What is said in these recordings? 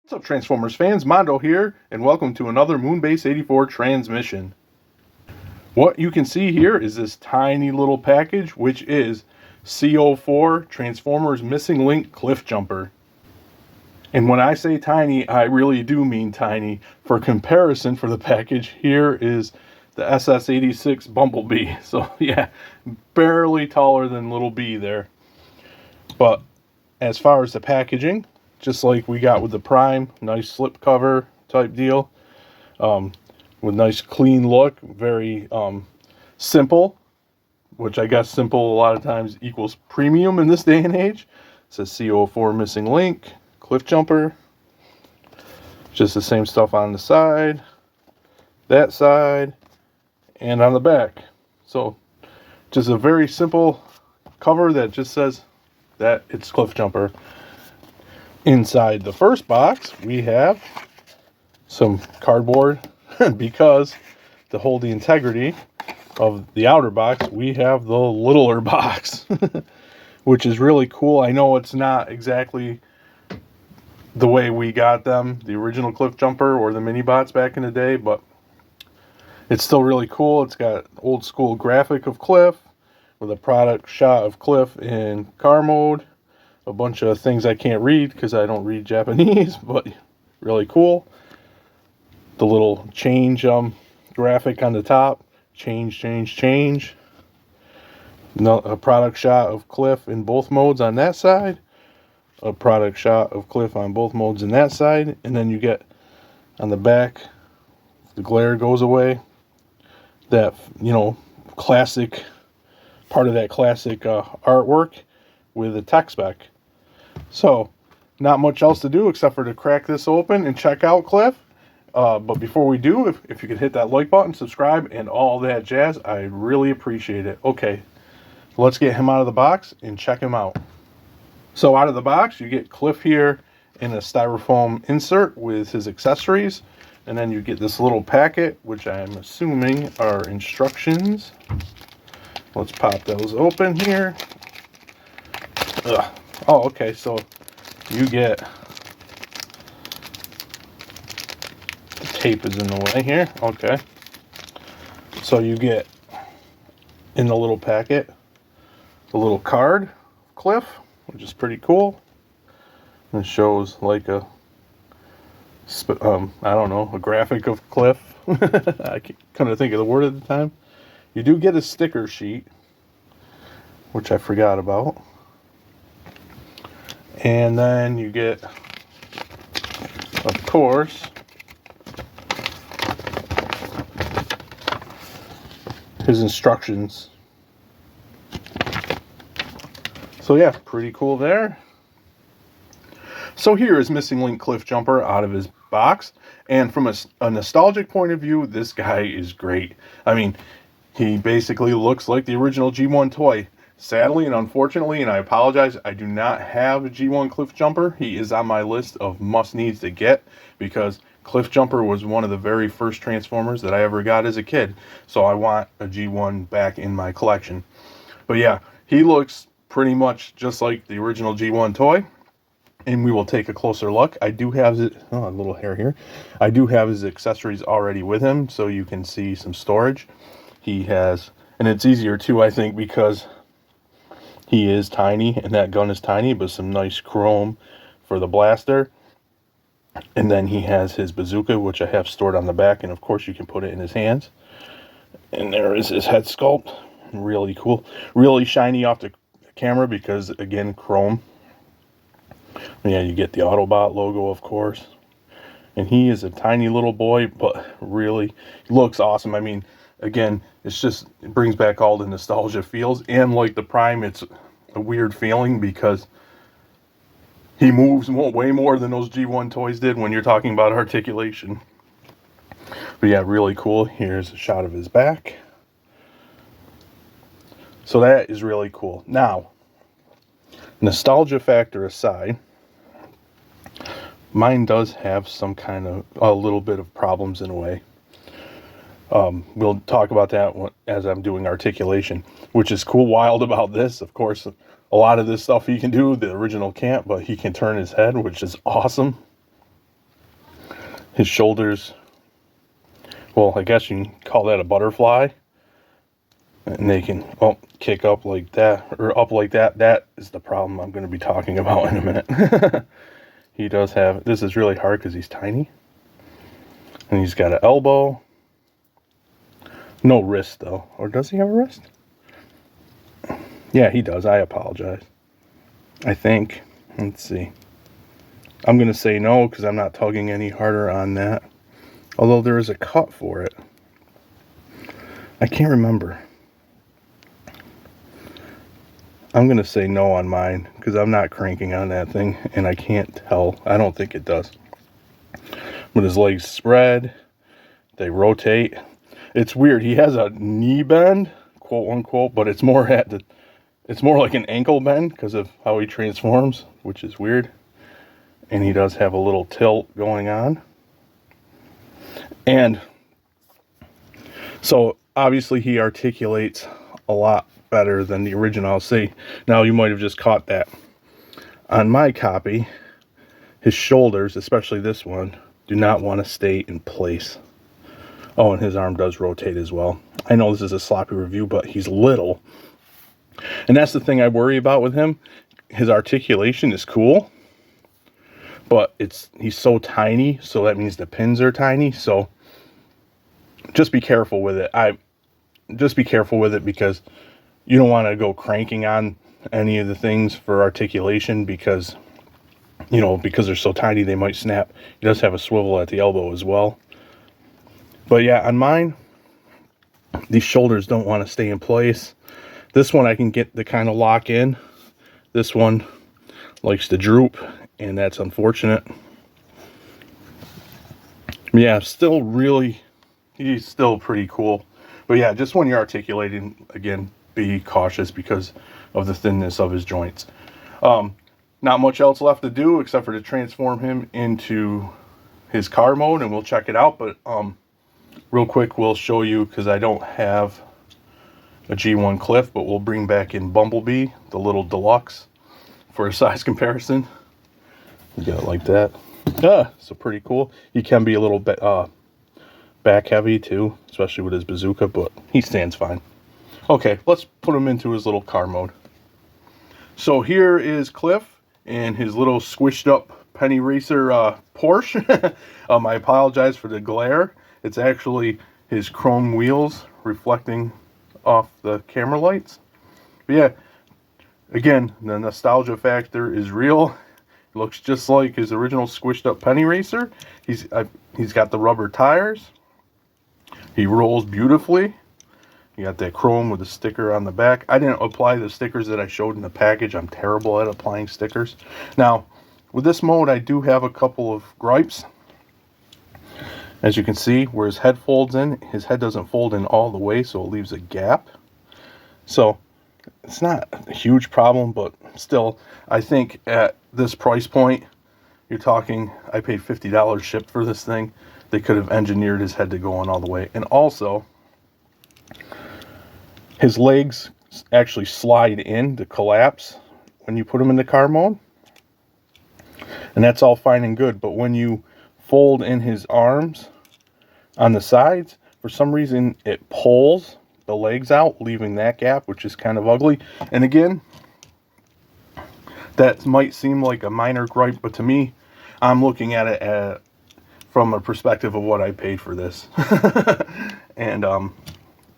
What's up, Transformers fans? Mondo here, and welcome to another Moonbase 84 transmission. What you can see here is this tiny little package, which is CO4 Transformers Missing Link Cliffjumper. And when I say tiny, I really do mean tiny. For comparison for the package, here is the SS86 Bumblebee. So yeah, barely taller than little B there. But as far as the packaging, just like we got with the Prime, nice slip cover type deal, with nice clean look, very simple, which I guess simple a lot of times equals premium in this day and age. It says CO4 Missing Link, Cliffjumper, just the same stuff on the side, that side, and on the back. So just a very simple cover that just says that it's Cliffjumper. Inside the first box, we have some cardboard because to hold the integrity of the outer box, we have the littler box, which is really cool. I know it's not exactly the way we got them, the original Cliffjumper or the mini bots back in the day, but it's still really cool. It's got old school graphic of Cliff with a product shot of Cliff in car mode. A bunch of things I can't read because I don't read Japanese, but really cool. The little change graphic on the top. Change. No, a product shot of Cliff in both modes on that side. A product shot of Cliff on both modes in that side. And then you get on the back, the glare goes away. That, classic, part of that classic artwork with a tech spec. So, not much else to do except for to crack this open and check out Cliff. But before we do, if you could hit that like button, subscribe, and all that jazz, I really appreciate it. Okay, let's get him out of the box and check him out. So out of the box, you get Cliff here in a styrofoam insert with his accessories. And then you get this little packet, which I'm assuming are instructions. Let's pop those open here. Ugh. Oh, okay, so you get, the tape is in the way here, okay. So you get, in the little packet, a little card, Cliff, which is pretty cool. It shows like a, I don't know, a graphic of Cliff. I couldn't think of the word at the time. You do get a sticker sheet, which I forgot about. And then you get, of course, his instructions. So yeah, pretty cool there. So here is Missing Link Cliffjumper out of his box. And from a nostalgic point of view, this guy is great. I mean, he basically looks like the original G1 toy. Sadly and unfortunately, and I apologize, I do not have a G1 Cliffjumper. He is on my list of must-needs to get because Cliffjumper was one of the very first Transformers that I ever got as a kid. So I want a G1 back in my collection. But yeah, he looks pretty much just like the original G1 toy. And we will take a closer look. I do have it, oh, a little hair here. I do have his accessories already with him, so you can see some storage. He has, and it's easier too, I think, because he is tiny, and that gun is tiny, but some nice chrome for the blaster. And then he has his bazooka, which I have stored on the back, and of course you can put it in his hands. And there is his head sculpt. Really cool. Really shiny off the camera because, again, chrome. Yeah, you get the Autobot logo, of course. And he is a tiny little boy, but really looks awesome. I mean, again, it brings back all the nostalgia feels. And like the Prime, it's a weird feeling because he moves way more than those G1 toys did when you're talking about articulation. But yeah, really cool. Here's a shot of his back. So that is really cool. Now, nostalgia factor aside, mine does have some kind of, a little bit of problems in a way. We'll talk about that as I'm doing articulation, which is cool. Wild about this, of course, a lot of this stuff he can do, the original can't, but he can turn his head, which is awesome. His shoulders, well, I guess you can call that a butterfly. And they can kick up like that, or up like that. That is the problem I'm going to be talking about in a minute. He does have, this is really hard because he's tiny. And he's got an elbow. No wrist though. Or does he have a wrist? Yeah, he does. I apologize. I think. Let's see. I'm going to say no because I'm not tugging any harder on that. Although there is a cut for it. I can't remember. I'm going to say no on mine because I'm not cranking on that thing and I can't tell. I don't think it does. But his legs spread. They rotate. It's weird. He has a knee bend, quote unquote, but it's more it's more like an ankle bend because of how he transforms, which is weird. And he does have a little tilt going on. And so obviously he articulates a lot better than the original. I'll say now you might have just caught that. On my copy, his shoulders, especially this one, do not want to stay in place. Oh, and his arm does rotate as well. I know this is a sloppy review, but he's little. And that's the thing I worry about with him. His articulation is cool, but he's so tiny, so that means the pins are tiny. So just be careful with it. Just be careful with it because you don't want to go cranking on any of the things for articulation because, you know, because they're so tiny, they might snap. He does have a swivel at the elbow as well. But yeah, on mine, these shoulders don't want to stay in place. This one I can get the kind of lock in. This one likes to droop, and that's unfortunate. Yeah, still really, he's still pretty cool. But yeah, just when you're articulating, again, be cautious because of the thinness of his joints. Not much else left to do except for to transform him into his car mode, and we'll check it out. But real quick, we'll show you, because I don't have a G1 Cliff, but we'll bring back in Bumblebee, the little deluxe, for a size comparison. You got it like that. So pretty cool. He can be a little bit back heavy too, especially with his bazooka, but he stands fine. Okay, let's put him into his little car mode. So here is Cliff and his little squished up penny racer Porsche. I apologize for the glare. It's actually his chrome wheels reflecting off the camera lights. But yeah, again, the nostalgia factor is real. It looks just like his original squished up penny racer. He's got the rubber tires. He rolls beautifully. You got that chrome with the sticker on the back. I didn't apply the stickers that I showed in the package. I'm terrible at applying stickers. Now, with this mode, I do have a couple of gripes. As you can see, where his head folds in, his head doesn't fold in all the way, so it leaves a gap. So, it's not a huge problem, but still, I think at this price point, you're talking, I paid $50 shipped for this thing. They could have engineered his head to go on all the way. And also, his legs actually slide in to collapse when you put them into car mode. And that's all fine and good. But when you fold in his arms on the sides, for some reason it pulls the legs out, leaving that gap, which is kind of ugly. And again, that might seem like a minor gripe, but to me, I'm looking at it from a perspective of what I paid for this. And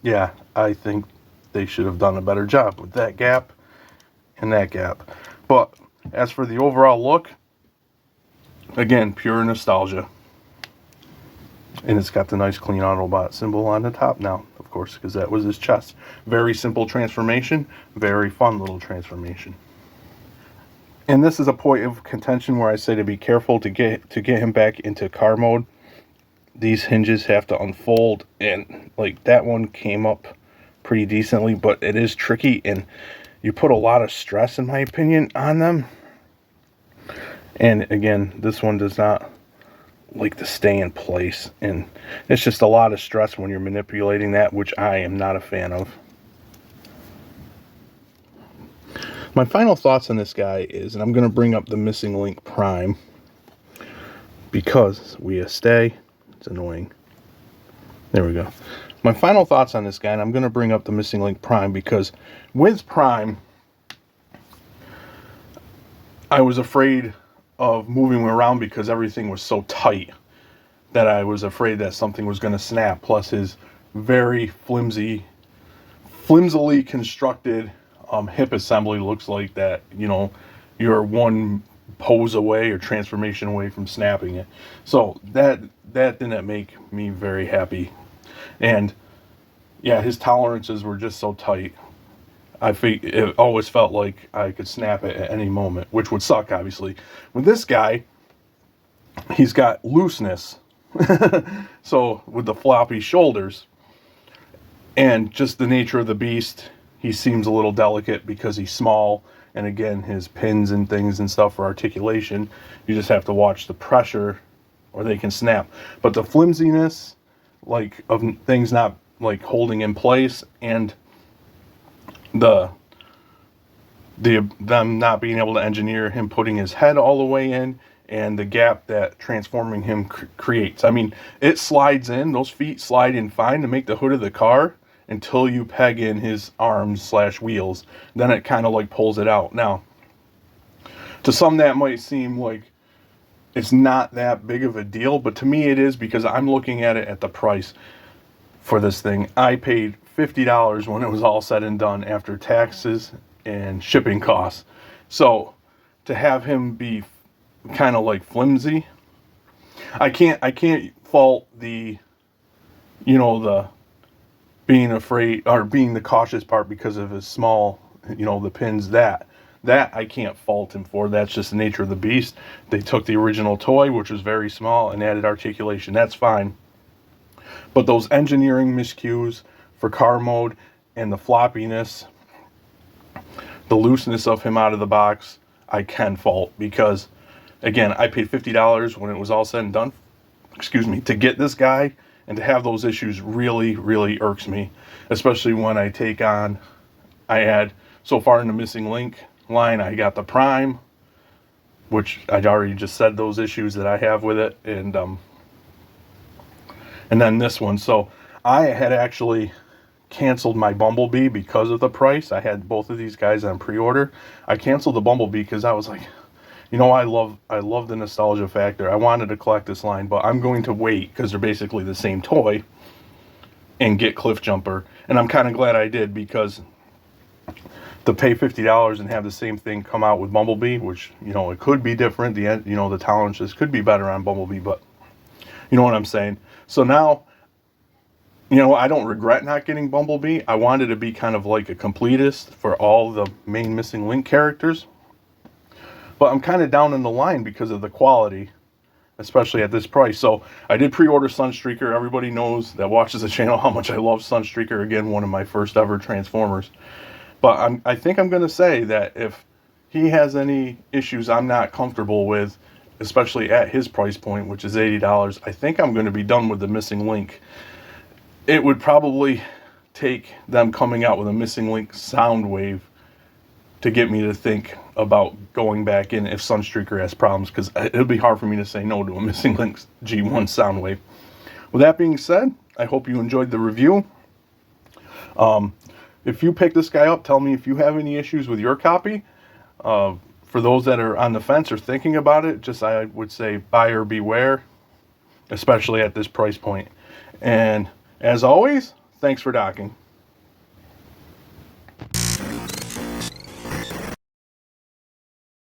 yeah, I think they should have done a better job with that gap and that gap. But as for the overall look, again, pure nostalgia. And it's got the nice clean Autobot symbol on the top now, of course, because that was his chest. Very simple transformation, very fun little transformation. And this is a point of contention where I say to be careful to get him back into car mode. These hinges have to unfold, and like that one came up pretty decently, but it is tricky, and you put a lot of stress, in my opinion, on them. And again, this one does not like to stay in place, and it's just a lot of stress when you're manipulating that, which I am not a fan of. My final thoughts on this guy is, and I'm going to bring up the Missing Link Prime, because we stay. It's annoying. There we go. My final thoughts on this guy, and I'm going to bring up the Missing Link Prime, because with Prime, I was afraid of moving around because everything was so tight that I was afraid that something was going to snap. Plus his very flimsily constructed hip assembly looks like that, you know, you're one pose away or transformation away from snapping it. So that didn't make me very happy. And yeah, his tolerances were just so tight. It always felt like I could snap it at any moment, which would suck, obviously. With this guy, he's got looseness. So with the floppy shoulders and just the nature of the beast, he seems a little delicate because he's small. And again, his pins and things and stuff for articulation, you just have to watch the pressure or they can snap. But the flimsiness, like, of things not like holding in place, and them not being able to engineer him putting his head all the way in, and the gap that transforming him creates. I mean, it slides in, those feet slide in fine to make the hood of the car until you peg in his arms / wheels. Then it kind of like pulls it out. Now, to some that might seem like it's not that big of a deal, but to me it is, because I'm looking at it at the price for this thing. I paid $50 when it was all said and done after taxes and shipping costs. So to have him be kind of like flimsy, I can't fault the, you know, the being afraid or being the cautious part because of his small, you know, the pins, that I can't fault him for. That's just the nature of the beast. They took the original toy, which was very small, and added articulation. That's fine. But those engineering miscues for car mode and the floppiness, the looseness of him out of the box, I can fault, because again, I paid $50 when it was all said and done, to get this guy, and to have those issues really, really irks me, especially when I add, so far in the Missing Link line, I got the Prime, which I already just said those issues that I have with it, and then this one. So I had actually canceled my Bumblebee because of the price. I had both of these guys on pre-order. I canceled the Bumblebee because I was like, you know, I love the nostalgia factor. I wanted to collect this line, but I'm going to wait, because they're basically the same toy, and get Cliffjumper. And I'm kind of glad I did, because to pay $50 and have the same thing come out with Bumblebee, which, you know, it could be different. The tolerances could be better on Bumblebee, but you know what I'm saying. So now, you know, I don't regret not getting Bumblebee. I wanted to be kind of like a completist for all the main Missing Link characters. But I'm kind of down in the line because of the quality, especially at this price. So I did pre-order Sunstreaker. Everybody knows that watches the channel how much I love Sunstreaker. Again, one of my first ever Transformers. But I think I'm going to say that if he has any issues I'm not comfortable with, especially at his price point, which is $80, I think I'm going to be done with the Missing Link. It would probably take them coming out with a Missing Link Soundwave to get me to think about going back in if Sunstreaker has problems, because it'll be hard for me to say no to a Missing Link G1 Soundwave. With that being said, I hope you enjoyed the review. If you pick this guy up, tell me if you have any issues with your copy. For those that are on the fence or thinking about it, I would say buyer beware, especially at this price point. And as always, thanks for docking.